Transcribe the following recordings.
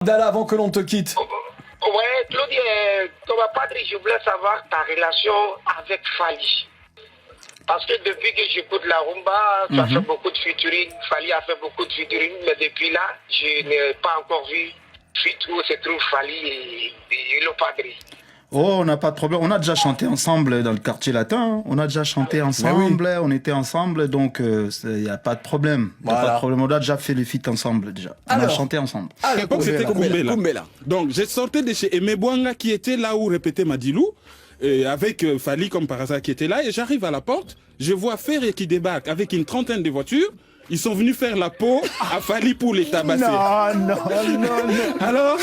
Abdallah, avant que l'on te quitte. Ouais, Claudie, Thomas Padri, je voulais savoir ta relation avec Fali. Parce que depuis que j'écoute la rumba, tu as fait beaucoup de featuring, Fali a fait beaucoup de featuring, mais depuis là, je n'ai pas encore vu où se trouve Fali et le Padri. Oh, on n'a pas de problème. On a déjà chanté ensemble dans le quartier latin. Hein. On a déjà chanté ensemble. Oui. On était ensemble, donc il n'y a pas de problème. Il n'y a pas de problème. On a déjà fait les feats ensemble déjà. On a chanté ensemble. À l'époque, c'était Kumbela. Donc, j'ai sorti de chez Aimé Bouanga qui était là où répétait Madilou. Avec Fali comme par hasard qui était là. Et j'arrive à la porte. Je vois Ferré qui débarque avec une trentaine de voitures. Ils sont venus faire la peau à Fali pour les tabasser. Non. Alors,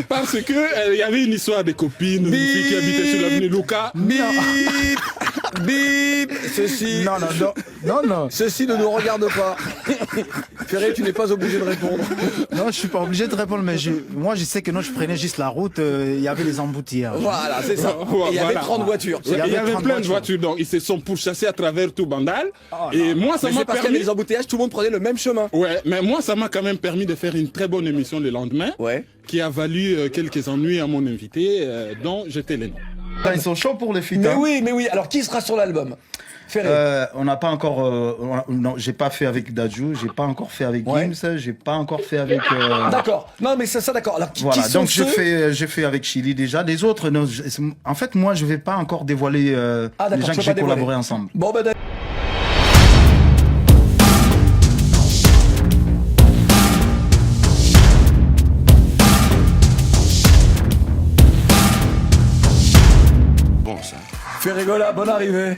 parce que il y avait une histoire de copines, une fille qui habitait sur l'avenue Luca. Bip. Ceci. Non. Ceci ne nous regarde pas. Ferré, tu n'es pas obligé de répondre. Non, je suis pas obligé de répondre, mais moi je sais que non, je prenais juste la route, il y avait les embouteillages. Voilà, c'est ça. Il y avait 30 voitures. Il y avait plein de voitures, donc ils se sont pourchassés à travers tout Bandal. Et moi, ça m'a parce qu'il y avait les embouteillages, tout le monde prenait le même chemin. Ouais, mais moi, ça m'a quand même permis de faire une très bonne émission le lendemain, qui a valu quelques ennuis à mon invité, dont j'étais le nom. Ils sont chauds pour les feats. Mais oui. Alors, qui sera sur l'album? On n'a pas encore. Non, j'ai pas fait avec Dadju, j'ai pas encore fait avec Gims, j'ai pas encore fait avec. D'accord. Non, mais ça d'accord. Alors, voilà. Qui sont Donc ceux... j'ai fait avec Chili déjà. Les autres, non, en fait, moi, je vais pas encore dévoiler les gens que j'ai collaboré ensemble. Bon, ben. Bon, ça. Ferregola, bonne arrivée.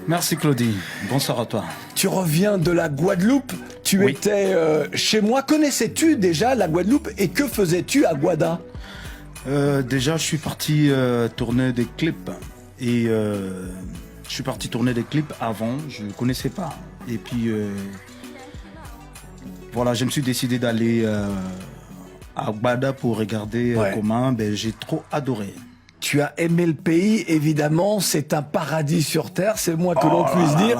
Merci Claudie, bonsoir à toi. Tu reviens de la Guadeloupe, tu étais chez moi. Connaissais-tu déjà la Guadeloupe et que faisais-tu à Guada? Déjà, je suis parti tourner des clips et je suis parti tourner des clips avant, je ne connaissais pas. Et puis voilà, je me suis décidé d'aller à Guada pour regarder comment. J'ai trop adoré. Tu as aimé le pays, évidemment, c'est un paradis sur terre, c'est le moins que l'on puisse dire.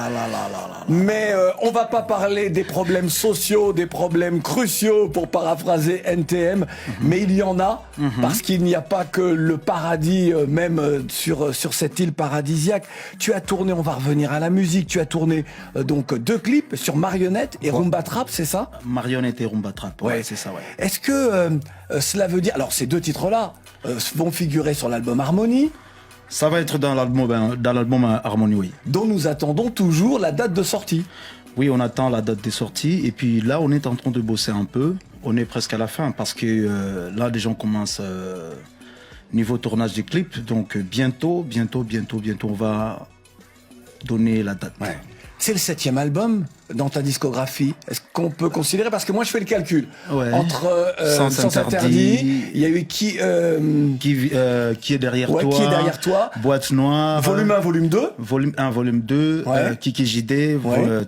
Mais on va pas parler des problèmes sociaux, des problèmes cruciaux, pour paraphraser NTM, mais il y en a, parce qu'il n'y a pas que le paradis, même sur cette île paradisiaque. Tu as tourné, on va revenir à la musique, tu as tourné donc 2 clips sur Marionnette et Rumba Trap, c'est ça? Marionnette et Rumba Trap, c'est ça, Est-ce que cela veut dire... Alors, ces 2 titres-là vont figurer sur l'album Harmonie. Ça va être dans l'album Harmonie, oui. Dont nous attendons toujours la date de sortie. Oui, on attend la date des sorties. Et puis là, on est en train de bosser un peu. On est presque à la fin parce que là, les gens commencent niveau tournage des clips. Donc bientôt, on va donner la date. C'est le 7e album dans ta discographie. Est-ce qu'on peut considérer, parce que moi je fais le calcul, entre Sans Interdit, il y a eu qui est derrière toi, qui est derrière toi, Boîte Noire, volume 1, volume 2, volume 1, volume 2, Kiki JD,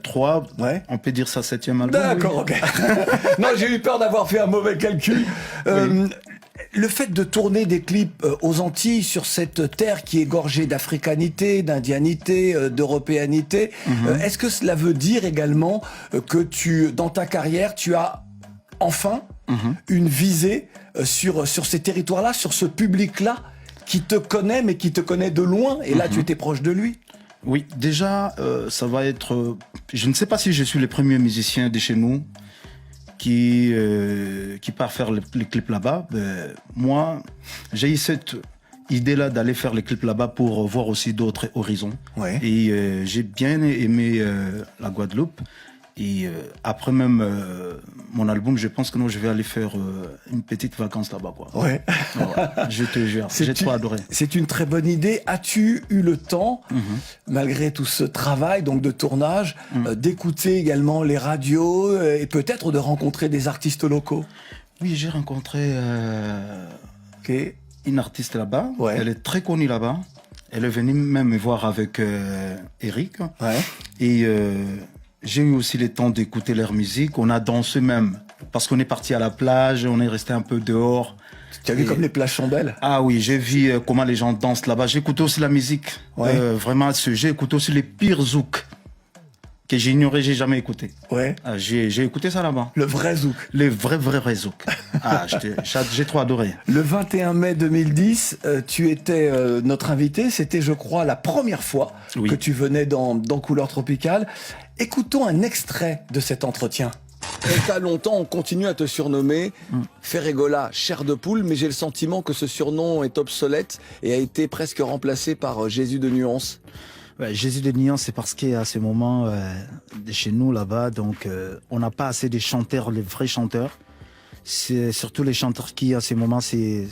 3, on peut dire ça 7e album. D'accord, ok. Non, j'ai eu peur d'avoir fait un mauvais calcul. Le fait de tourner des clips aux Antilles, sur cette terre qui est gorgée d'africanité, d'indianité, d'européanité, est-ce que cela veut dire également que dans ta carrière, tu as enfin une visée sur ces territoires-là, sur ce public-là, qui te connaît, mais qui te connaît de loin, et là tu étais proche de lui? Oui, déjà, ça va être... je ne sais pas si je suis le premier musicien de chez nous qui part faire les clips là-bas. Moi, j'ai eu cette idée-là d'aller faire les clips là-bas pour voir aussi d'autres horizons. Et j'ai bien aimé la Guadeloupe. Et après même mon album, je pense que je vais aller faire une petite vacance là-bas. Je te jure, j'ai trop adoré. C'est une très bonne idée. As-tu eu le temps, malgré tout ce travail donc de tournage, d'écouter également les radios et peut-être de rencontrer des artistes locaux? Oui, j'ai rencontré une artiste là-bas. Elle est très connue là-bas. Elle est venue même me voir avec Eric. Et j'ai eu aussi le temps d'écouter leur musique. On a dansé même, parce qu'on est parti à la plage, on est resté un peu dehors. Tu as vu comme les plages sont belles? Ah oui, j'ai vu comment les gens dansent là-bas. J'ai écouté aussi la musique. Vraiment, j'ai écouté aussi les pires zouks que j'ignorais, j'ai jamais écouté. Ouais. Ah, j'ai écouté ça là-bas. Le vrai zouk. Les vrais zouk. Ah, j'ai trop adoré. Le 21 mai 2010, tu étais notre invité. C'était, je crois, la première fois Oui. que tu venais dans Couleur Tropicale. Écoutons un extrait de cet entretien. Et qu'à longtemps, on continue à te surnommer Ferregola, chair de poule, mais j'ai le sentiment que ce surnom est obsolète et a été presque remplacé par Jésus de Nuance. Ouais, Jésus de Nuance, c'est parce qu'à ce moment, chez nous là-bas, donc on n'a pas assez de chanteurs, les vrais chanteurs. C'est surtout les chanteurs qui, à ce moment, c'est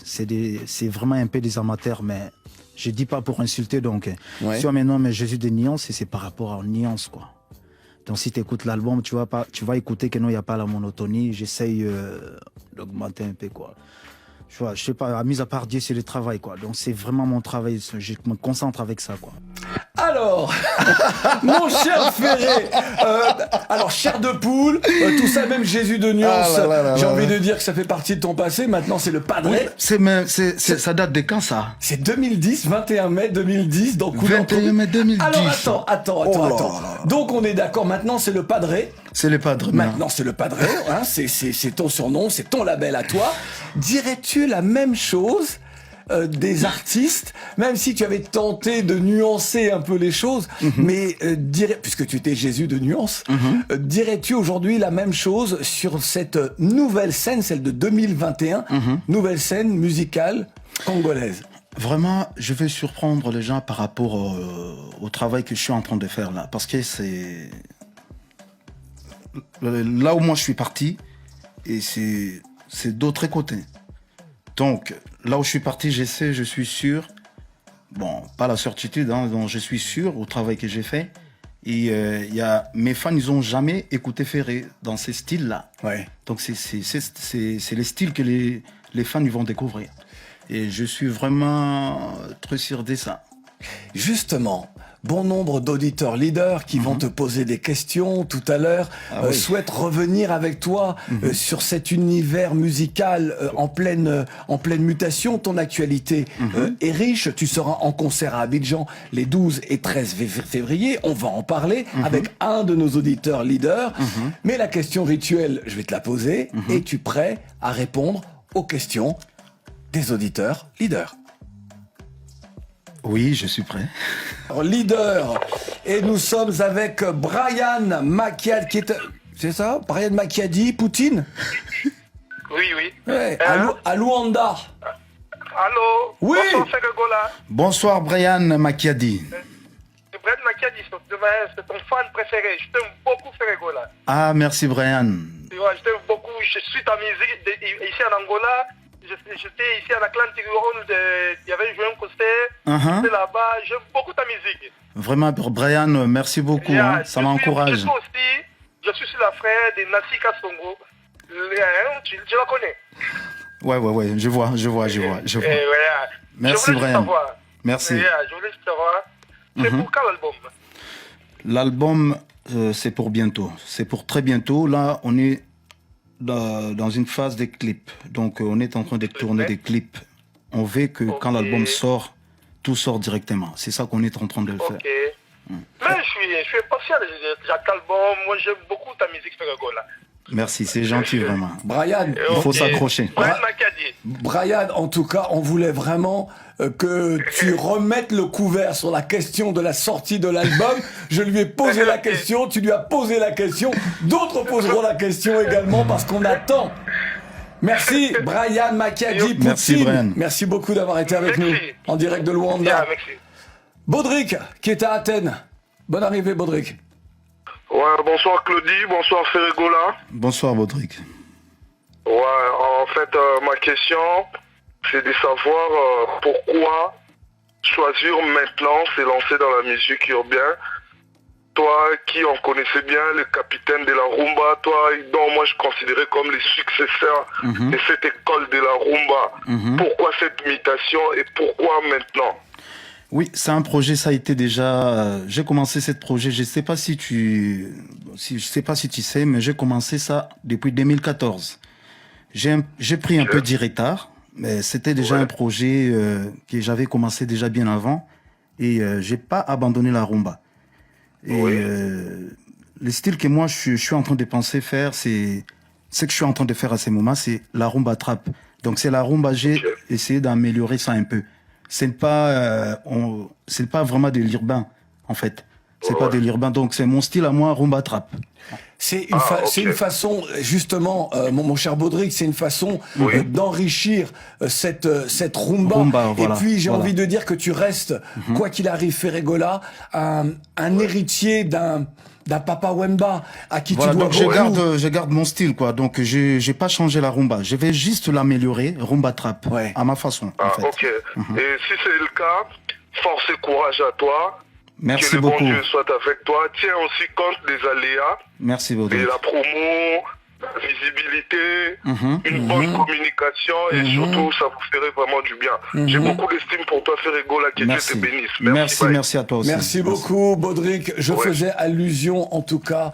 vraiment un peu des amateurs, mais je dis pas pour insulter. Donc, Ouais. tu vois maintenant, mais Jésus de Nuance, c'est par rapport à Nuance, quoi. Donc, si tu écoutes l'album, tu vas écouter que non, il n'y a pas la monotonie. J'essaye d'augmenter un peu, quoi. Tu vois, je sais pas, mis à part Dieu, c'est le travail, quoi. Donc, c'est vraiment mon travail. Je me concentre avec ça, quoi. Alors, mon cher Ferré, alors chair de poule, tout ça, même Jésus de Nuance, Ah là là là j'ai là envie là. de dire que ça fait partie de ton passé. Maintenant, c'est le padré. Ça date de quand ça? C'est 2010, 21 mai 2010, dans Couleur 21 mai 2010. Alors attends. Oh là là. Donc on est d'accord, maintenant c'est le padré. C'est les padres. Maintenant c'est le padré, hein, c'est ton surnom, c'est ton label à toi. Dirais-tu la même chose des artistes, même si tu avais tenté de nuancer un peu les choses, mais puisque tu étais Jésus de nuance, dirais-tu aujourd'hui la même chose sur cette nouvelle scène, celle de 2021, nouvelle scène musicale congolaise? Vraiment, je vais surprendre les gens par rapport au travail que je suis en train de faire là. Parce que c'est... Là où moi je suis parti, et c'est d'autres côtés. Donc, là où je suis parti, je suis sûr, bon, pas la certitude, hein, donc je suis sûr au travail que j'ai fait. Et mes fans, ils n'ont jamais écouté Ferré dans ces styles-là. Ouais. Donc, c'est les styles que les fans ils vont découvrir. Et je suis vraiment très sûr de ça. Justement, bon nombre d'auditeurs leaders qui vont te poser des questions tout à l'heure, Oui. souhaitent revenir avec toi sur cet univers musical en pleine mutation. Ton actualité est riche. Tu seras en concert à Abidjan les 12 et 13 février. On va en parler avec un de nos auditeurs leaders. Mais la question rituelle, je vais te la poser. Es-tu prêt à répondre aux questions des auditeurs leaders? Oui, je suis prêt. Leader, et nous sommes avec Brian Macchiadi, qui est... C'est ça, Brian Macchiadi, Poutine? Oui. Ouais, à Luanda. Allô? Oui. Bonsoir, Ferregola. Bonsoir, Brian Macchiadi. Brett Macchiadi, c'est ton fan préféré. Je t'aime beaucoup, Ferregola. Ah, merci, Brian. Tu vois, je t'aime beaucoup. Je suis ta musique ici en Angola. J'étais ici à Atlantic Road. Il y avait joué un concert. J'étais là-bas. J'aime beaucoup ta musique. Vraiment, Brian, merci beaucoup. Hein, ça m'encourage. Je suis la frère de Nassika Songo. Tu la connais? Ouais, je vois. Voilà. Merci, Brian. Merci. Je voulais savoir. C'est pour quel album? L'album, c'est pour bientôt. C'est pour très bientôt. Là, on est dans une phase des clips. Donc, on est en train de tourner des clips. On veut que quand l'album sort, tout sort directement. C'est ça qu'on est en train de le faire. Mais je suis impatient de cet album. Moi, j'aime beaucoup ta musique, Ferregola. Merci, c'est gentil, vraiment. Brian, Il faut s'accrocher. Brian Macchiadi. Brian, en tout cas, on voulait vraiment que tu remettes le couvert sur la question de la sortie de l'album. Je lui ai posé la question, tu lui as posé la question, d'autres poseront la question également parce qu'on attend. Merci, Brian Macchiadi. Merci, Brian. Merci beaucoup d'avoir été avec nous en direct de Luanda. Merci. Baudric, qui est à Athènes. Bonne arrivée, Baudric. Ouais, bonsoir Claudie, bonsoir Ferregola. Bonsoir, Baudric. Ouais, en fait, ma question, c'est de savoir pourquoi choisir maintenant se lancer dans la musique urbaine. Toi qui en connaissais bien le capitaine de la rumba, toi dont moi je considérais comme les successeurs de cette école de la rumba. Pourquoi cette mutation et pourquoi maintenant? Oui, c'est un projet, ça a été déjà... j'ai commencé ce projet, je sais pas si tu sais, mais j'ai commencé ça depuis 2014. J'ai pris un peu du retard, mais c'était déjà un projet que j'avais commencé déjà bien avant, et j'ai pas abandonné la rumba. Et le style que moi je suis en train de penser faire, c'est ce que je suis en train de faire à ces moments, c'est la rumba trap. Donc c'est la rumba, j'ai essayé d'améliorer ça un peu. C'est pas vraiment de l'urbain en fait. C'est pas de l'urbain, donc c'est mon style à moi, rumba trap. C'est une façon, justement, mon cher Baudric, c'est une façon d'enrichir cette rumba. Voilà, et puis, j'ai voilà. envie de dire que tu restes, quoi qu'il arrive, Ferregola, un héritier d'un Papa Wemba à qui Voilà, tu dois donc beaucoup. je garde mon style, quoi. Donc j'ai pas changé la rumba. Je vais juste l'améliorer, rumba trap, Ouais. à ma façon. En fait. Ok. Et si c'est le cas, force et courage à toi. Que Merci le bon beaucoup. Dieu soit avec toi. Tiens aussi compte des aléas Merci et Baudric. la promo, la visibilité, une bonne communication et surtout ça vous ferait vraiment du bien. J'ai beaucoup d'estime pour toi, Ferregola, que Dieu Merci. te bénisse. Merci, bye. merci à toi aussi. Merci beaucoup, Baudric. Je faisais allusion, en tout cas,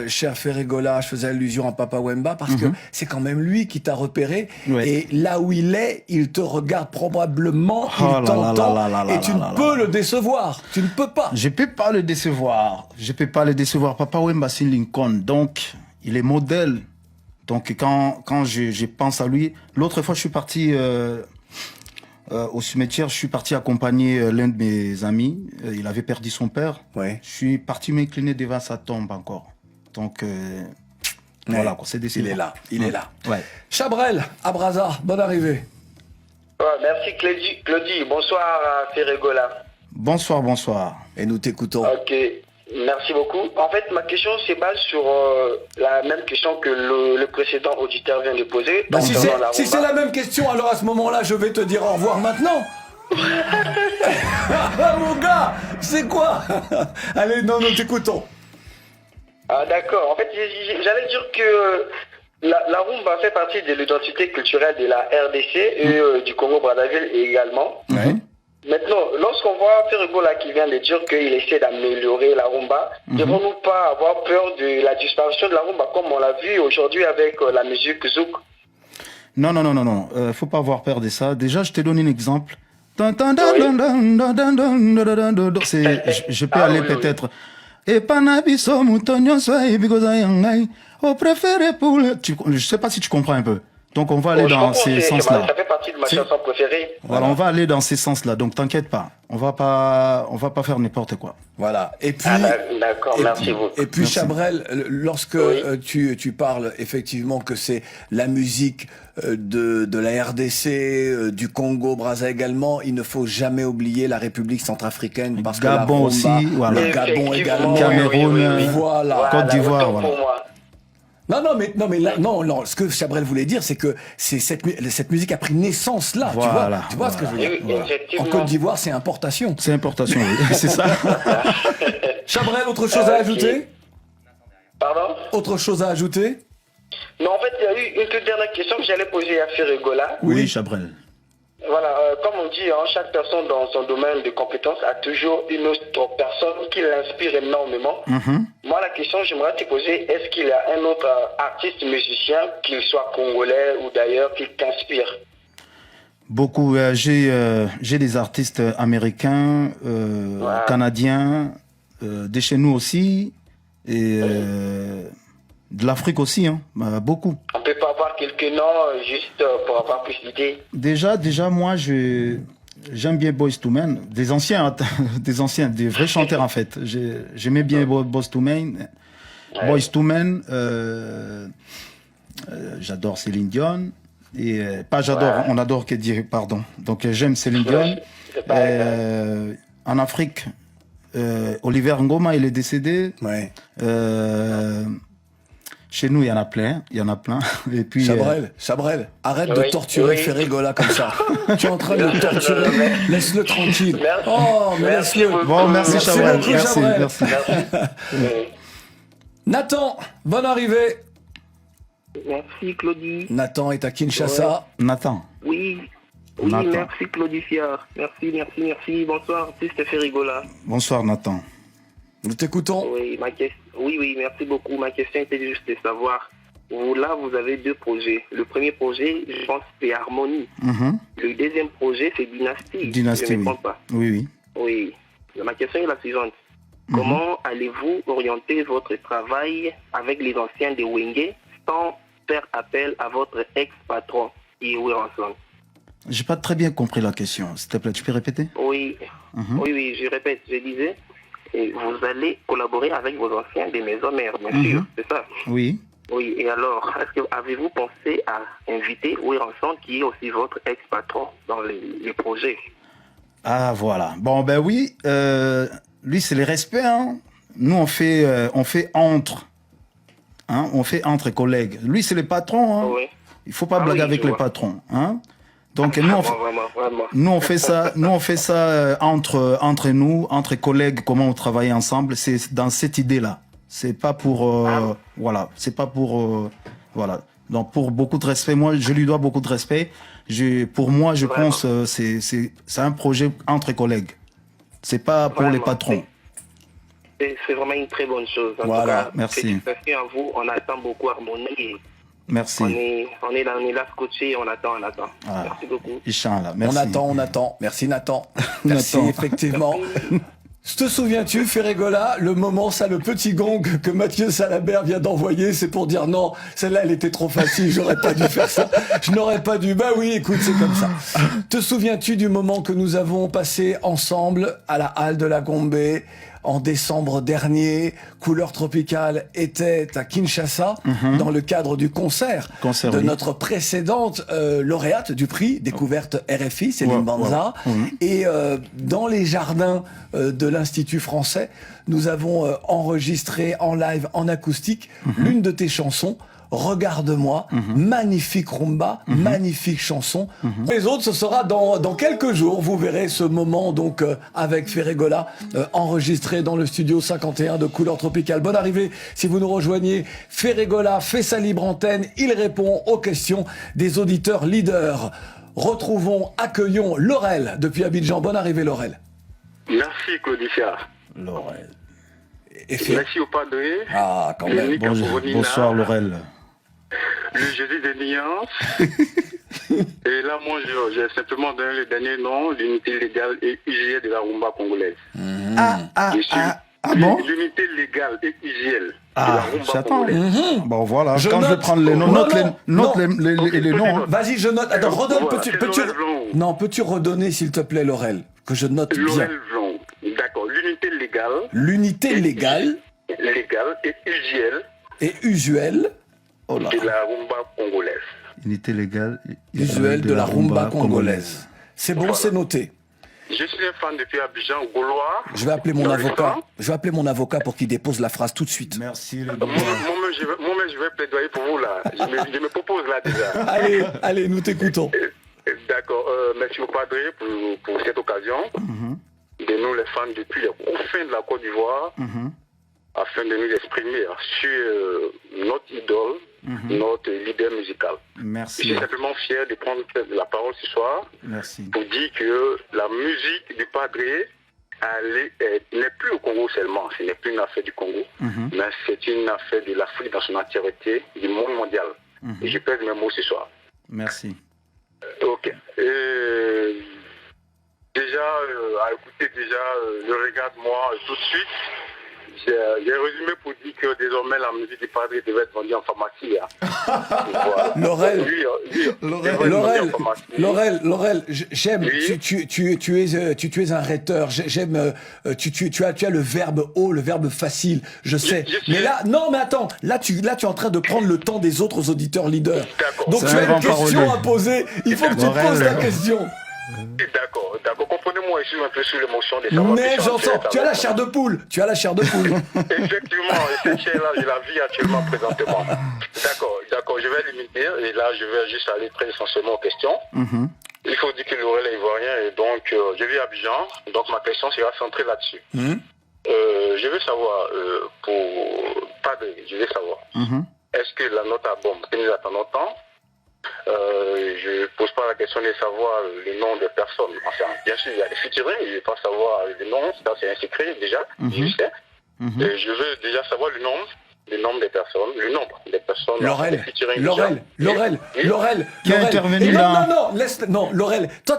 cher Ferregola, je faisais allusion à Papa Wemba parce que c'est quand même lui qui t'a repéré. Ouais. Et là où il est, il te regarde probablement, Oh là il là t'entend, là là là et tu là ne là peux le décevoir. Tu ne peux pas. Je peux pas le décevoir. Je peux pas le décevoir. Papa Wemba, c'est Lincoln. Donc, il est modèle. Donc, quand je pense à lui, l'autre fois, je suis parti au cimetière, je suis parti accompagner l'un de mes amis. Il avait perdu son père. Ouais. Je suis parti m'incliner devant sa tombe encore. Donc, voilà, quoi, c'est décédé. Il est là, il est là. Ouais. Chabrel, à Brazza, bonne arrivée. Merci Claudie. Bonsoir à Ferregola. Bonsoir, bonsoir. Et nous t'écoutons. Ok, merci beaucoup. En fait, ma question se base sur la même question que le précédent auditeur vient de poser. Bah, si concernant la c'est rumba. la même question, alors à ce moment-là, je vais te dire au revoir maintenant. Mon gars, c'est quoi? Allez, non, nous t'écoutons. Ah d'accord. En fait, j'allais dire que la rumba fait partie de l'identité culturelle de la RDC et du Congo-Brazzaville également. Ouais. Maintenant, lorsqu'on voit Ferregola qui vient de dire qu'il essaie d'améliorer la rumba, devons-nous pas avoir peur de la disparition de la rumba comme on l'a vu aujourd'hui avec la musique zouk? Non. Faut pas avoir peur de ça. Déjà, je te donne un exemple. Je peux aller peut-être. Et panabiso moutonyo soy because I am I. Au préféré pour le. Je sais pas si tu comprends un peu. Donc on va aller Je dans comprends, ces sens-là. Ça fait partie de ma C'est- chanson préférée. Voilà, on va aller dans ces sens-là. Donc t'inquiète pas. On va pas faire n'importe quoi. Voilà. Et puis, D'accord, merci beaucoup. et puis Merci. Chabrel, lorsque tu parles effectivement que c'est la musique de la RDC, du Congo, Brazza également, il ne faut jamais oublier la République centrafricaine parce que la Gabon rumba, aussi, voilà. le Gabon Effectivement, également, Cameroun, voilà. Côte d'Ivoire, autant voilà. pour moi. Non, ce que Chabrel voulait dire, c'est que cette musique a pris naissance là, Voilà, tu vois ce que je veux dire. Oui, effectivement. En Côte d'Ivoire, c'est importation. C'est importation, oui. C'est ça. Chabrel, autre chose à ajouter? Pardon? Autre chose à ajouter? Non, en fait, il y a eu une toute dernière question que j'allais poser à Ferregola. Oui, Chabrel. Voilà, comme on dit, hein, chaque personne dans son domaine de compétences a toujours une autre personne qui l'inspire énormément. Moi, la question que j'aimerais te poser, est-ce qu'il y a un autre artiste musicien, qu'il soit congolais ou d'ailleurs, qui t'inspire? Beaucoup. J'ai des artistes américains, canadiens, de chez nous aussi, et de l'Afrique aussi, hein, beaucoup. On peut pas avoir quelques noms juste pour avoir plus d'idées. Déjà, moi, j'aime bien Boyz II Men, des anciens, des vrais chanteurs en fait. J'aimais bien Boyz II Men, Boyz II Men. J'adore Céline Dion. Et pas j'adore, on adore que dire, pardon. Donc j'aime Céline Dion. C'est pas En Afrique, Oliver Ngoma, il est décédé. Ouais. Chez nous, il y en a plein. Et puis, Chabrel, arrête de Oui, torturer oui. Ferregola comme ça. Tu es en train de le torturer. Laisse-le tranquille. Merci. Oh, mais Merci laisse-le. beaucoup. bon, merci Merci Chabrel. beaucoup, Merci, Chabrel. merci. Nathan, bonne arrivée. Merci Claudie. Nathan est à Kinshasa. Nathan. Oui, Nathan. merci Claudie Fiard. Merci. Bonsoir, artiste Ferregola. Bonsoir Nathan. Nous t'écoutons. Oui, oui, merci beaucoup. Ma question était juste de savoir, vous avez deux projets. Le premier projet, je pense, c'est Harmonie. Le deuxième projet, c'est Dynastie. Dynastie, Je ne me oui. trompe pas. Oui. Oui. Ma question est la suivante. Comment allez-vous orienter votre travail avec les anciens de Wenge sans faire appel à votre ex-patron, qui est Weranson? J'ai pas très bien compris la question. S'il te plaît, tu peux répéter? Oui, oui, je répète, je disais, et vous allez collaborer avec vos anciens des maisons mères, bien sûr, c'est ça? Oui. Oui, et alors, avez-vous pensé à inviter Weranson, qui est aussi votre ex-patron dans les projets? Ah, voilà. Bon, ben oui, lui, c'est le respect, hein. Nous, on fait entre. Hein, on fait entre collègues. Lui, c'est le patron, hein. Oui. Il faut pas blaguer avec les patrons, hein. Donc nous on fait ça entre nous, entre collègues, comment on travaille ensemble. C'est dans cette idée-là. C'est pas pour voilà, c'est pas pour voilà. Donc pour beaucoup de respect, moi je lui dois beaucoup de respect. Pour moi, je pense c'est un projet entre collègues. C'est pas pour les patrons. C'est vraiment une très bonne chose. En voilà, tout cas, merci. Félicitations à vous. On attend beaucoup Harmonie. Merci. On est là scotché, on attend. Ah, merci beaucoup. Inch'Allah, merci. On attend. Merci Nathan. Merci, Nathan. effectivement. Te souviens-tu, Ferregola, le moment, ça, le petit gong que Mathieu Salabert vient d'envoyer, c'est pour dire non, celle-là, elle était trop facile, j'aurais pas dû faire ça, je n'aurais pas dû. Bah oui, écoute, c'est comme ça. Te souviens-tu du moment que nous avons passé ensemble à la halle de la Gombe en décembre dernier? Couleur Tropicale était à Kinshasa dans le cadre du concert de notre précédente lauréate du prix Découverte RFI, Céline Banza. Et dans les jardins de l'Institut français, nous avons enregistré en live, en acoustique, l'une de tes chansons, Regarde-moi, magnifique rumba, magnifique chanson. Les autres, ce sera dans quelques jours. Vous verrez ce moment donc avec Ferregola enregistré dans le studio 51 de Couleur Tropicale. Bonne arrivée si vous nous rejoignez. Ferregola fait sa libre antenne. Il répond aux questions des auditeurs leaders. Accueillons Laurel depuis Abidjan. Bonne arrivée Laurel. Merci Claudicia. Laurel. Merci au padre. Ah, quand même. Bonsoir Laurel. Le jeudi des nuances. Et là, moi, j'ai simplement donné le dernier nom, l'unité légale et usuelle de la rumba congolaise. Bon? L'unité légale et usuelle de la Ah, rumba j'attends. congolaise. Bon, voilà. Je Quand je vais note. prendre les noms, note les noms. Vas-y, je note. Attends, redonne. Voilà, Peux-tu redonner, s'il te plaît, Laurel, que je note bien. Laurel Blanc. D'accord. L'unité légale. L'unité légale Et usuelle. et usuelle Oh là. De la rumba congolaise. Unité légale usuelle de la rumba congolaise. C'est bon, Voilà. C'est noté. Je suis un fan depuis Abidjan, Gaulois. Je vais appeler mon Dans le avocat. sang. Je vais appeler mon avocat pour qu'il dépose la phrase tout de suite. Merci les gars. Moi-même, je vais plaidoyer pour vous là. Je me propose là déjà. Allez, nous t'écoutons. D'accord. Merci au padre pour cette occasion. De nous, les fans depuis les confins de la Côte d'Ivoire, afin de nous exprimer sur notre idole, notre leader musical. Je Merci. suis simplement fier de prendre la parole ce soir Merci. pour dire que la musique du padre n'est plus au Congo seulement. Ce n'est plus une affaire du Congo, mais c'est une affaire de l'Afrique dans son entièreté, du monde mondial. Et je pèse mes mots ce soir. Merci. Ok. Déjà, à écouter le Regarde-moi tout de suite, j'ai résumé pour dire que désormais la musique du padre devait être vendue en pharmacie. Voilà. Laurel, j'aime. Oui. Tu es un rhéteur. J'aime. Tu as le verbe haut, le verbe facile. Je sais. Mais là, non, mais attends. Là, tu es en train de prendre le temps des autres auditeurs leaders. D'accord. Donc tu as une question à poser. Il faut que tu te poses la question. D'accord. Comprenez-moi, je suis un peu sous l'émotion des savoir. Mais j'entends. Tu as la chair de poule. Effectivement, cette chair-là, je la vis actuellement présentement. D'accord. Je vais limiter et là, je vais juste aller très essentiellement aux questions. Il faut dire que Laurel est ivoirien et donc je vis à Abidjan. Donc ma question sera centrée là-dessus. Je veux savoir, pour Padre, est-ce que la note à bombe que nous attendons tant? Je ne pose pas la question de savoir le nom des personnes. Enfin, bien sûr, il y a des featuring, je ne vais pas savoir le nom, ça c'est un secret déjà, je sais. Je veux déjà savoir le nombre des personnes, le nombre des personnes. Laurel. Qui a intervenu là? Non, Laurel. Toi,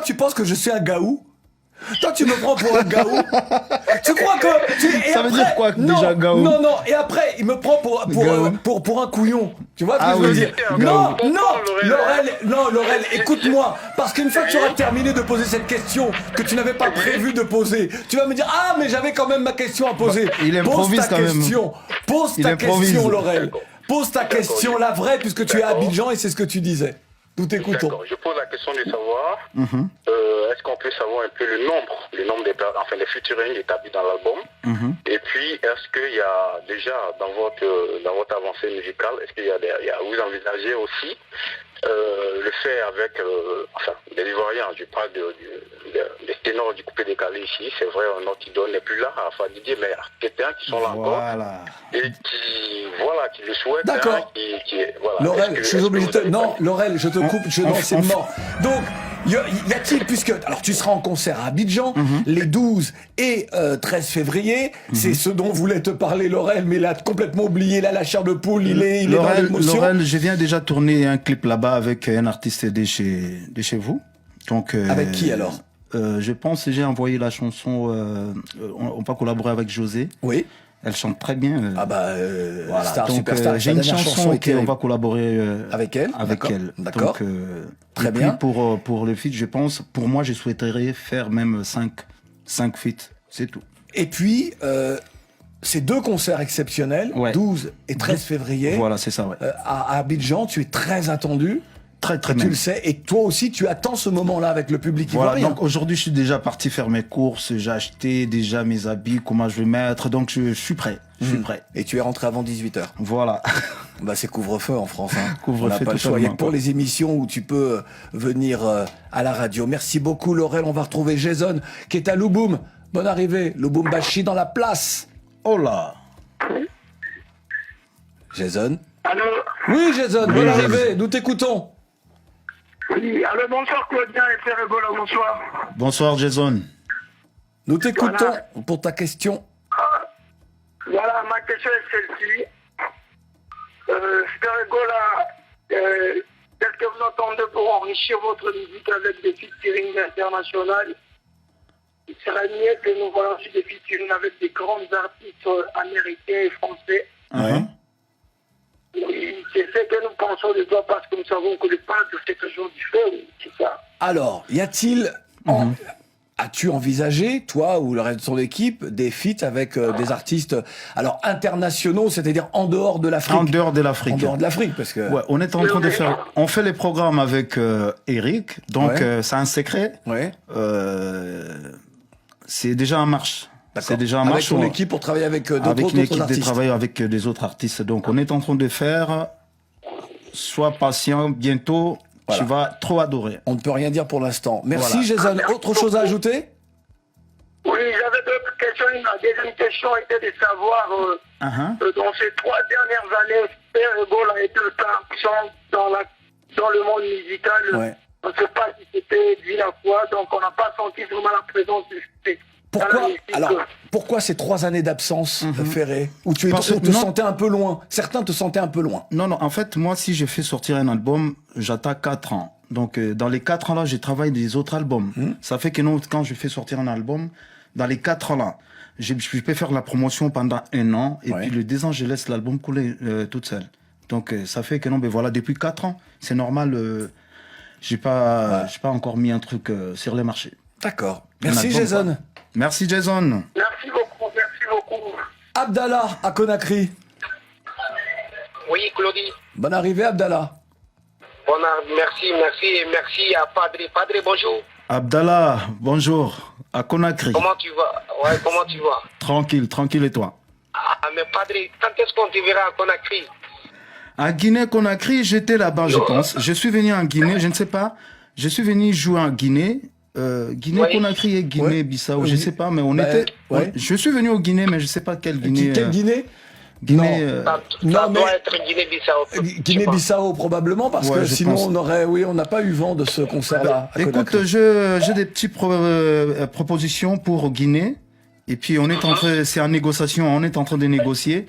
tu penses que je suis un gaou? Toi, tu me prends pour un gaou. Tu crois que... Ça veut dire quoi, non, déjà, gaou? Non, non, et après, il me prend pour un couillon. Tu vois ce que je veux dire? Non, Laurel, écoute-moi. Parce qu'une fois que tu auras terminé de poser cette question que tu n'avais pas prévu de poser, tu vas me dire, ah, mais j'avais quand même ma question à poser. Il improvise quand même. Pose ta question, Laurel. Pose ta question, la vraie, puisque tu es à Abidjan et c'est ce que tu disais. Nous t'écoutons. D'accord, je pose la question de savoir, est-ce qu'on peut savoir un peu le nombre des featuring établis dans l'album, et puis est-ce qu'il y a déjà dans votre avancée musicale, est-ce qu'il y a vous envisagez aussi le faire avec des Ivoiriens, je parle des ténors du coupé décalé ici, c'est vrai, un autre idole n'est plus là, enfin Didier, mais quelqu'un qui sont là encore, et qui le souhaitent. D'accord. Voilà. Laurel, je suis obligé de... Non, Laurel, je te coupe, non, c'est mort. Donc, y a-t-il, puisque... Alors, tu seras en concert à Abidjan, les 12 et 13 février, c'est ce dont voulait te parler Laurel, mais il a complètement oublié, là, la chair de poule, il est dans l'émotion. Laurel, je viens déjà tourner un clip là-bas avec un artiste de chez vous. Donc, avec qui, alors? Je pense que j'ai envoyé la chanson, on va collaborer avec José. Oui. Elle chante très bien. Voilà. Star, donc, superstar. j'ai une chanson on va collaborer avec elle. D'accord. Donc, très bien. Pour le feat, je pense, pour moi, je souhaiterais faire même 5 feats. C'est tout. Et puis, ces 2 concerts exceptionnels, 12 et 13 février. Voilà, c'est ça, ouais. À Abidjan, tu es très attendu. Très tu le sais, et toi aussi tu attends ce moment-là avec le public voilà, ivoirien. Donc aujourd'hui je suis déjà parti faire mes courses, j'ai acheté déjà mes habits, comment je vais mettre, donc je suis prêt. Je suis prêt. Et tu es rentré avant 18h. Voilà. Bah c'est couvre-feu en France. Hein. Couvre-feu. On n'a pas le choix. Il y a que pour les émissions où tu peux venir à la radio. Merci beaucoup Laurel. On va retrouver Jason qui est à Louboum. Bonne arrivée. Lubumbashi dans la place. Oh là. Jason. Allô? Oui Jason, bonne arrivée. Nous t'écoutons. Oui, allô, bonsoir Claudien et Frère Ebola, bonsoir. Bonsoir Jason. Nous t'écoutons pour ta question. Voilà, ma question est celle-ci. Frère Ebola, qu'est-ce que vous entendez pour enrichir votre musique avec des featuring internationaux? Il serait mieux que nous voyons des featuring avec des grands artistes américains et français. Oui, c'est ce que nous pensons de toi parce que nous savons que le peintre c'est toujours différent, c'est ça. Alors, y a-t-il... As-tu envisagé, toi ou le reste de ton équipe, des feats avec des artistes alors internationaux, c'est-à-dire en dehors de l'Afrique? En dehors de l'Afrique. En dehors de l'Afrique, parce que... Ouais, on est en train de faire... On fait les programmes avec Eric, donc c'est un secret. Ouais. C'est déjà en marche. C'est déjà en avec marche. Avec ton équipe pour travailler avec d'autres artistes. Avec une équipe de travail avec des autres artistes. Donc on est en train de faire... Sois patient, bientôt... Voilà. Tu vas trop adorer. On ne peut rien dire pour l'instant. Merci Jason. Autre chose à ajouter? Oui, j'avais d'autres questions. Ma deuxième question était de savoir, dans ces 3 dernières années, Frère Ebola a été absent dans le monde musical. Ouais. On ne sait pas si c'était dû à quoi, donc on n'a pas senti vraiment la présence du Pourquoi ces 3 années d'absence, Ferré, où tu te sentais un peu loin? Certains te sentaient un peu loin. Non, en fait, moi, si je fais sortir un album, j'attends 4 ans. Donc, dans les 4 ans-là, je travaille des autres albums. Ça fait que quand je fais sortir un album, dans les 4 ans-là, je peux faire la promotion pendant 1 an, et puis le 2 ans, je laisse l'album couler toute seule. Donc, ça fait que depuis 4 ans, c'est normal, j'ai pas encore mis un truc sur les marchés. D'accord. Merci Jason. Merci Jason. Merci beaucoup. Abdallah à Conakry. Oui, Claudie. Bonne arrivée Abdallah. Merci à Padre. Padre, bonjour. Abdallah, bonjour. À Conakry. Comment tu vas? Tranquille et toi? Ah, mais Padre, quand est-ce qu'on te verra à Conakry? À Guinée-Conakry, j'étais là-bas, je pense. Je suis venu en Guinée, je ne sais pas. Je suis venu jouer en Guinée. Guinée-Conakry et Guinée-Bissau, je ne sais pas, mais on était... Je suis venu au Guinée, mais je ne sais pas quelle Guinée... Quelle Guinée? Ça doit être Guinée-Bissau. Guinée-Bissau probablement, parce que sinon on n'a pas eu vent de ce concert-là. Écoute, j'ai des petites propositions pour Guinée, et puis c'est en négociation, on est en train de négocier.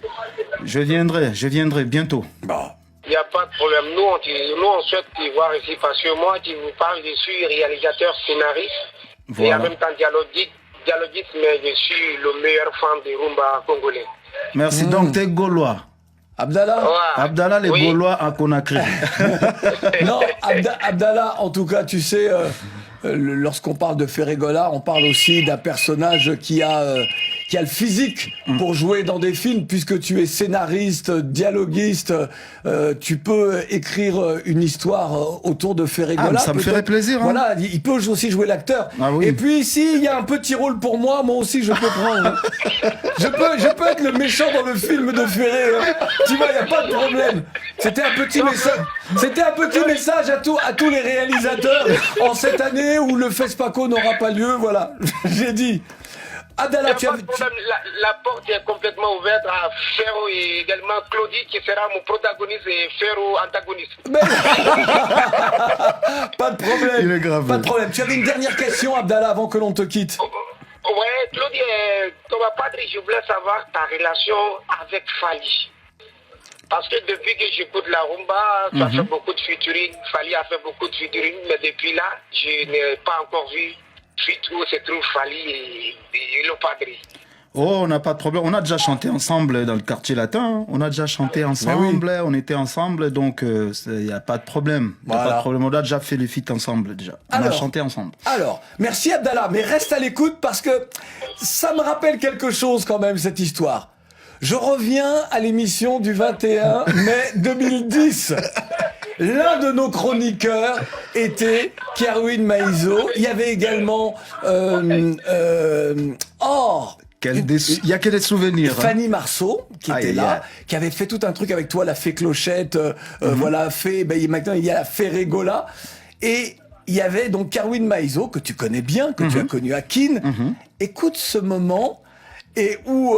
Je viendrai bientôt. Bon. Il n'y a pas de problème. Nous, on souhaite te voir ici parce que moi, tu vous parles, je suis réalisateur, scénariste. Et en même temps dialoguiste, mais je suis le meilleur fan des rumba congolais. Merci. Donc, t'es Gaulois. Abdallah Ouais. Abdallah, les Oui. Gaulois à Conakry. Non, Abdallah, en tout cas, tu sais, lorsqu'on parle de Ferregola, on parle aussi d'un personnage qui a le physique pour jouer dans des films, puisque tu es scénariste, dialoguiste, tu peux écrire une histoire autour de Ferregola. Ah, mais ça me ferait plaisir, hein. Voilà, il peut aussi jouer l'acteur. Ah oui. Et puis, s'il y a un petit rôle pour moi aussi, je peux prendre. Je peux être le méchant dans le film de Ferré. Hein. Tu vois, il n'y a pas de problème. C'était un petit message à tous les réalisateurs en cette année où le FESPACO n'aura pas lieu. Voilà, j'ai dit. Abdallah, Il n'y a pas de problème, la porte est complètement ouverte à Ferro et également Claudie qui sera mon protagoniste et Ferro antagoniste. Pas de problème. Il est grave. Pas de problème. Tu avais une dernière question, Abdallah, avant que l'on te quitte. Ouais, Claudie, Thomas Padri, je voulais savoir ta relation avec Fali. Parce que depuis que j'écoute la rumba, tu as fait beaucoup de featuring, Fali a fait beaucoup de featuring, mais depuis là, je n'ai pas encore vu où se trouve Fali et le Padri. Oh, on n'a pas de problème. On a déjà chanté ensemble dans le quartier latin. Hein. On a déjà chanté ensemble. On était ensemble, donc il n'y a pas de problème. Il n'y a Voilà. pas de problème. On a déjà fait les feats ensemble déjà. On a chanté ensemble. Alors, merci Abdallah, mais reste à l'écoute parce que ça me rappelle quelque chose quand même, cette histoire. Je reviens à l'émission du 21 mai 2010. L'un de nos chroniqueurs était Kerwin Maïzo. Il y avait également... Il y a que des souvenirs. Fanny Marceau, qui était Aïe, là, aïe. qui avait fait tout un truc avec toi, la fée Clochette, voilà, maintenant il y a la fée Régola. Et il y avait donc Kerwin Maïzo, que tu connais bien, que tu as connu à Keene. Écoute ce moment, et où...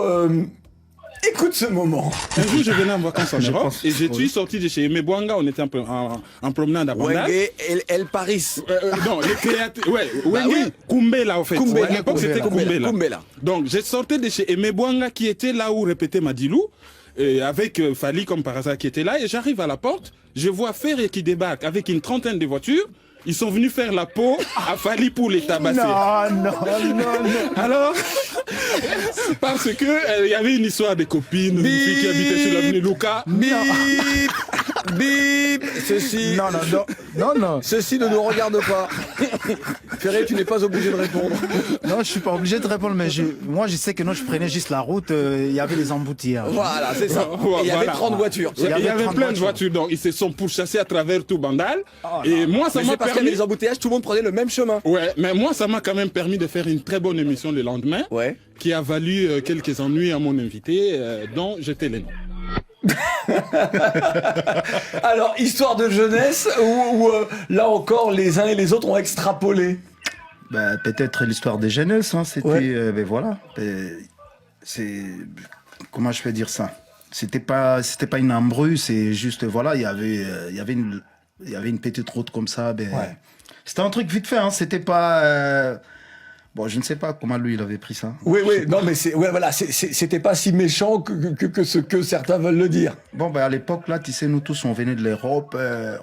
écoute ce moment. Un jour, je venais en vacances en Europe et je suis sorti de chez Aimé Bouanga. On était en promenade à Bandal. El Paris. Non, les créateurs. Ouais, oui. Kumbela, en fait. Kumbela, À l'époque, c'était Kumbela. Kumbela. Donc, j'ai sorti de chez Aimé Bouanga qui était là où répétait Madilou. Avec Fali comme par hasard qui était là. Et j'arrive à la porte. Je vois Ferré qui débarque avec une trentaine de voitures. Ils sont venus faire la peau à Fali pour les tabasser. Non. Alors, parce que il y avait une histoire de copines, une fille qui habitait sur l'avenue Luca. Bip. Ceci. Non. Ceci ne nous regarde pas. Ferré, tu n'es pas obligé de répondre. Non, je suis pas obligé de répondre, mais moi je sais que non, je prenais juste la route, il y avait les embouteillages. Voilà, c'est ça. Et il y avait 30 voitures. Il y avait 30 plein de voitures, donc ils se sont pourchassés à travers tout Bandal. Et moi, ça Mais m'a c'est parce qu'il y avait permis. les embouteillages, tout le monde prenait le même chemin. Ouais, mais moi, ça m'a quand même permis de faire une très bonne émission le lendemain, Ouais. qui a valu quelques ennuis à mon invité, dont j'étais le nom. Alors, histoire de jeunesse, où là encore, les uns et les autres ont extrapolé. Bah, peut-être l'histoire des jeunesses, hein, c'était, Ouais. ben voilà, c'est, comment je peux dire ça? C'était pas une embrouille, c'est juste, voilà, il y avait une petite route comme ça, ben, Ouais. c'était un truc vite fait, hein, c'était pas, bon, je ne sais pas comment lui il avait pris ça. Oui, non, mais c'était pas si méchant que ce que certains veulent le dire. Bon, ben, à l'époque, là, tu sais, nous tous, on venait de l'Europe,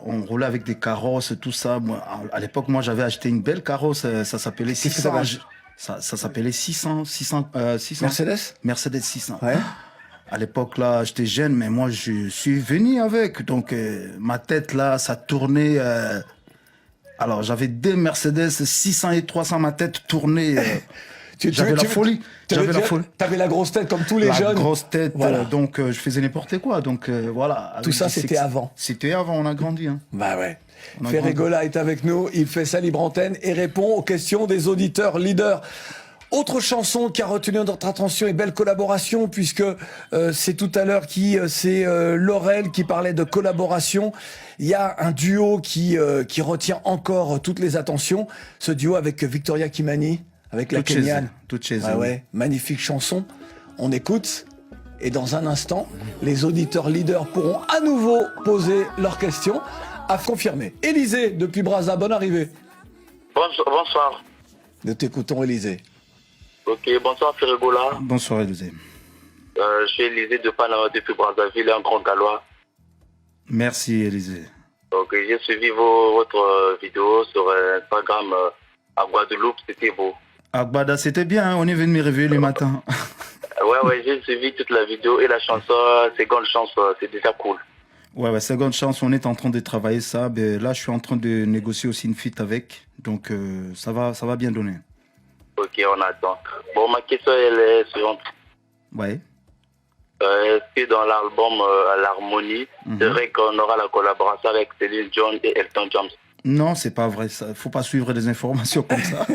on roulait avec des carrosses, tout ça. Moi, à l'époque, moi, j'avais acheté une belle carrosse, ça s'appelait Qu'est-ce que 600. t'avais acheté Ça s'appelait 600. Mercedes Mercedes 600. Ouais. À l'époque, là, j'étais jeune, mais moi, je suis venu avec. Donc, ma tête, là, ça tournait. Alors, j'avais deux Mercedes 600 et 300, ma tête tournait. J'avais la folie. J'avais la folie. T'avais la grosse tête comme tous les La jeunes. grosse tête, Voilà. donc je faisais n'importe quoi. Donc voilà. Tout Avec ça, des c'était sex- avant. C'était avant, on a grandi. Hein. Bah ouais. On a Ferregola est avec nous, il fait sa libre antenne et répond aux questions des auditeurs leaders. Autre chanson qui a retenu notre attention et belle collaboration, puisque c'est tout à l'heure c'est Laurel qui parlait de collaboration. Il y a un duo qui retient encore toutes les attentions. Ce duo avec Victoria Kimani, avec la Toutes chez Kenyane. elles, toutes chez Ah elles. ouais, magnifique chanson. On écoute. Et dans un instant, les auditeurs leaders pourront à nouveau poser leurs questions à confirmer. Élisée, depuis Brazza, bonne arrivée. Bonsoir. Nous t'écoutons, Élisée. Ok, bonsoir Ferregola. Bonsoir, Élisée. Je suis Élisée de Panama depuis Brazzaville, un grand gallois. Merci, Élisée. Donc j'ai suivi votre vidéo sur Instagram à Guadeloupe, c'était beau. Agbada, c'était bien, hein, on est venu me réveiller le matin. Ouais, j'ai suivi toute la vidéo et la chanson, seconde chance, c'est déjà cool. Ouais, seconde chance, on est en train de travailler ça. Ben, là, je suis en train de négocier aussi une feat avec. Donc, ça va bien donner. Ok, on attend. Bon, ma question, elle est suivante. Ouais. Est-ce que dans l'album L'Harmonie, c'est vrai qu'on aura la collaboration avec Céline Dion et Elton John? Non, c'est pas vrai. Il faut pas suivre des informations comme ça.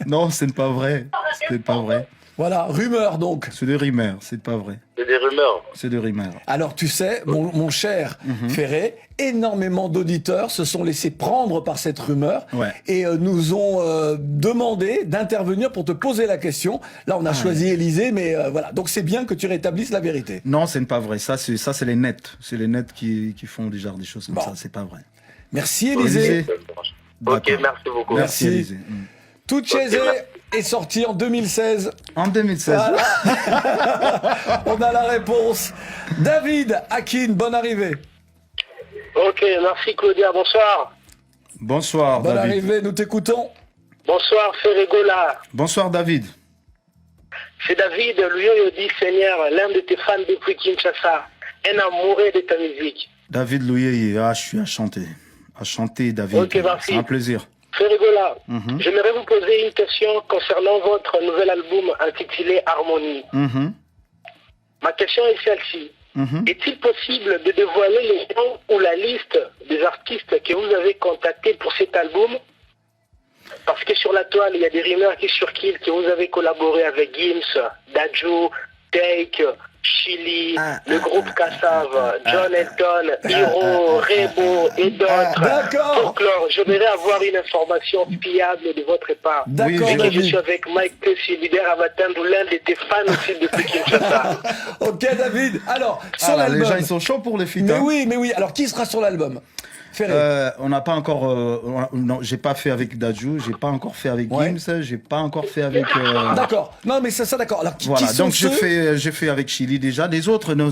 Non, ce n'est pas vrai. C'est pas vrai. Voilà, rumeur donc. C'est des rumeurs, c'est pas vrai. C'est des rumeurs. C'est des rumeurs. Alors tu sais, mon cher Ferré, énormément d'auditeurs se sont laissés prendre par cette rumeur et nous ont demandé d'intervenir pour te poser la question. Là, on a choisi Élysée, mais voilà. Donc c'est bien que tu rétablisses la vérité. Non, ce n'est pas vrai. Ça, c'est les nets. C'est les nets qui font déjà des choses comme ça. C'est pas vrai. Merci Élysée. Ok, merci beaucoup. Merci Élysée. Touchezé est sorti en 2016. En 2016. Voilà. On a la réponse. David Akin, bonne arrivée. Ok, merci Claudia, bonsoir. Bonsoir Bonne David. arrivée, nous t'écoutons. Bonsoir Ferregola. Bonsoir David. C'est David, lui dit Seigneur, l'un de tes fans depuis Kinshasa, un amoureux de ta musique. David Louye, je suis à chanter. À chanter David. Ok, merci. C'est un plaisir. Ferregola, j'aimerais vous poser une question concernant votre nouvel album intitulé Harmonie. Ma question est celle-ci. Est-il possible de dévoiler les noms ou la liste des artistes que vous avez contactés pour cet album? Parce que sur la toile, il y a des rumeurs qui circulent que vous avez collaboré avec Gims, Dadju, Take, Chili, le groupe Kassav, John Elton, Hiro, Rebo et d'autres. D'accord. Folklore, j'aimerais avoir une information fiable de votre part. D'accord, Et que je David. suis avec Mike Tessi, leader à m'attendre, l'un de tes fans aussi depuis Kinshasa. Ok David. Alors, sur Ah là, les l'album. gens, ils sont chauds pour les feats. Mais hein. oui. Alors, qui sera sur l'album Ferré. On n'a pas encore. Non, j'ai pas fait avec Dadju, j'ai pas encore fait avec Gims, j'ai pas encore fait avec. D'accord. Non, mais ça d'accord. Alors, qui Voilà, sont donc ceux... j'ai fait avec Chili déjà. Les autres, non,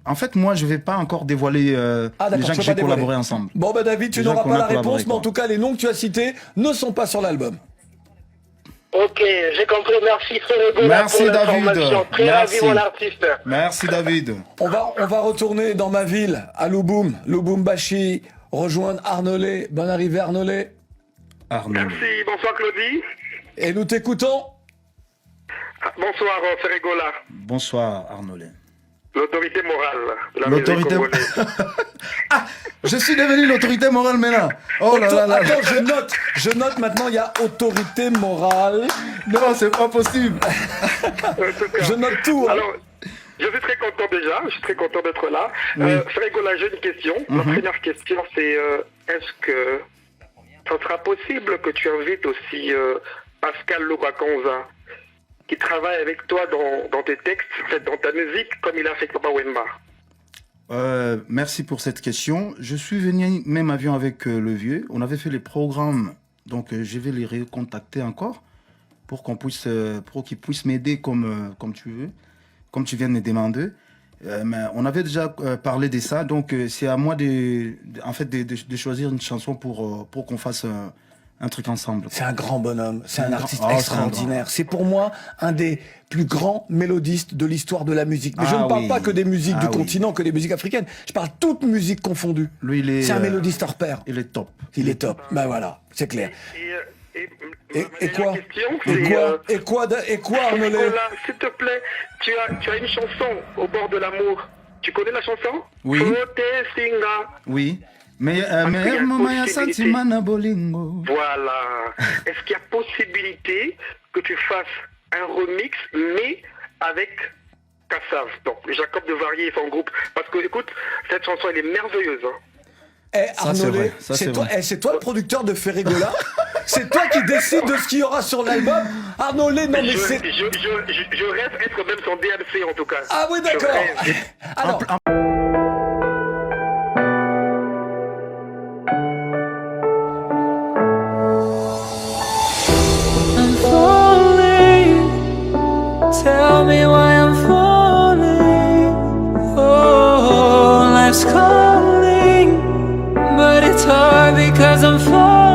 en fait, moi, je vais pas encore dévoiler les gens que j'ai collaboré ensemble. Bon, bah David, tu Les gens n'auras qu'on pas a la collaboré, réponse, mais en quoi. tout cas, les noms que tu as cités ne sont pas sur l'album. Ok, j'ai compris. Merci Ferregola Merci, pour David. l'information. Très ravi, Merci. mon artiste. Merci David. On va retourner dans ma ville, à Lubumbashi, rejoindre Arnolé. Bonne arrivée, Arnolé. Arnaud. Merci, bonsoir Claudie. Et nous t'écoutons. Bonsoir Ferregola, Bonsoir Arnaud. l'autorité morale de la L'autorité. musique congolaise. Je suis devenu l'autorité morale maintenant. Oh là là là. Attends, je note maintenant, il y a autorité morale. Non, c'est pas possible. En tout cas. Je note tout. Hein. Alors, je suis très content déjà, je suis très content d'être là. Ferregola, j'ai une question. Ma première question, c'est est-ce que ça sera possible que tu invites aussi Pascal Lobakonza, qui travaille avec toi dans tes textes, en fait, dans ta musique, comme il a fait Papa Wemba? Merci pour cette question. Je suis venu même avion avec le vieux. On avait fait les programmes, donc je vais les recontacter encore pour qu'ils puissent m'aider comme tu veux, comme tu viens de me demander. Mais on avait déjà parlé de ça, donc c'est à moi de choisir une chanson pour qu'on fasse un truc ensemble. C'est un grand bonhomme, c'est un artiste Oh, extraordinaire. C'est pour moi un des plus grands mélodistes de l'histoire de la musique. Mais je ne parle pas que des musiques du continent, que des musiques africaines. Je parle toute musique confondue. Lui, c'est un mélodiste hors pair. Il est top. Il est top. Ben voilà, c'est clair. Et quoi question, Et quoi, Arnolé? Nicolas, s'il te plaît, tu as une chanson au bord de l'amour. Tu connais la chanson? Oui. Frotte Singa. Oui. Mais qu'il y a Maya possibilité. Santimana Bolingo. Voilà. Est-ce qu'il y a possibilité que tu fasses un remix, mais avec Kassav, donc Jacob de Varier et son groupe? Parce que, écoute, cette chanson, elle est merveilleuse. Hein. Arnolé, ça, c'est vrai. c'est toi le producteur de Ferregola. C'est toi qui décides de ce qu'il y aura sur l'album. Arnolé, non mais c'est... Je rêve être même son DMC en tout cas. Ah oui, d'accord. Je rêve. Alors...